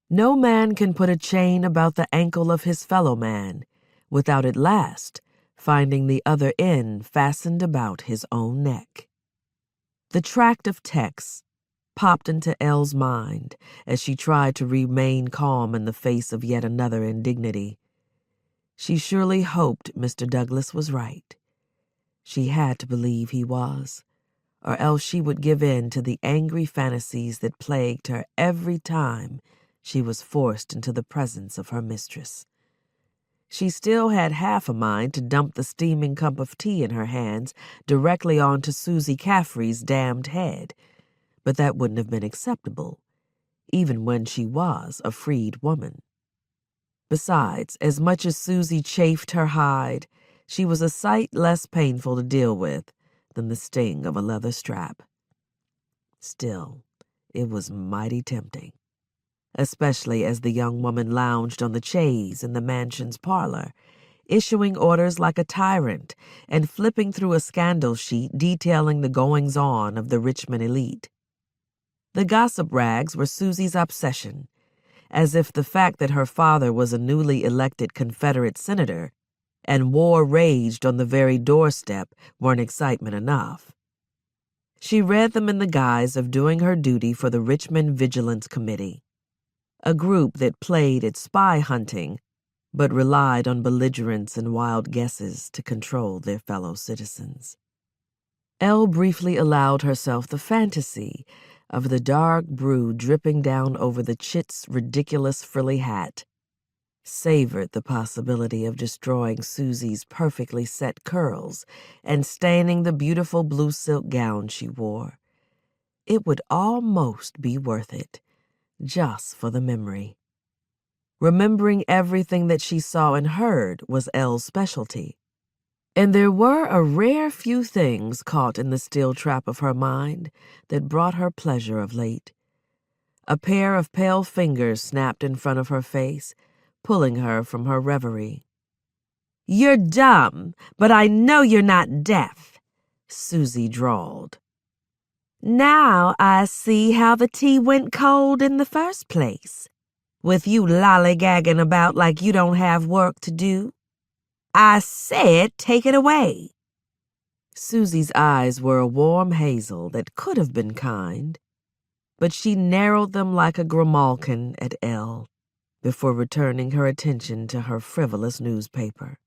No man can put a chain about the ankle of his fellow man without at last finding the other end fastened about his own neck. The tract of text popped into Elle's mind as she tried to remain calm in the face of yet another indignity. She surely hoped Mr. Douglas was right. She had to believe he was, or else she would give in to the angry fantasies that plagued her every time she was forced into the presence of her mistress. She still had half a mind to dump the steaming cup of tea in her hands directly onto Susie Caffrey's damned head, but that wouldn't have been acceptable, even when she was a freed woman. Besides, as much as Susie chafed her hide, she was a sight less painful to deal with than the sting of a leather strap. Still, it was mighty tempting, especially as the young woman lounged on the chaise in the mansion's parlor, issuing orders like a tyrant and flipping through a scandal sheet detailing the goings-on of the Richmond elite. The gossip rags were Susie's obsession, as if the fact that her father was a newly elected Confederate senator and war raged on the very doorstep weren't excitement enough. She read them in the guise of doing her duty for the Richmond Vigilance Committee, a group that played at spy hunting but relied on belligerence and wild guesses to control their fellow citizens. Elle briefly allowed herself the fantasy of the dark brew dripping down over the chit's ridiculous frilly hat, savored the possibility of destroying Susie's perfectly set curls and staining the beautiful blue silk gown she wore. It would almost be worth it, just for the memory. Remembering everything that she saw and heard was Elle's specialty, and there were a rare few things caught in the steel trap of her mind that brought her pleasure of late. A pair of pale fingers snapped in front of her face, pulling her from her reverie. "You're dumb, but I know you're not deaf," Susie drawled. "Now I see how the tea went cold in the first place, with you lollygagging about like you don't have work to do. I said take it away." Susie's eyes were a warm hazel that could have been kind, but she narrowed them like a grimalkin at Elle before returning her attention to her frivolous newspaper.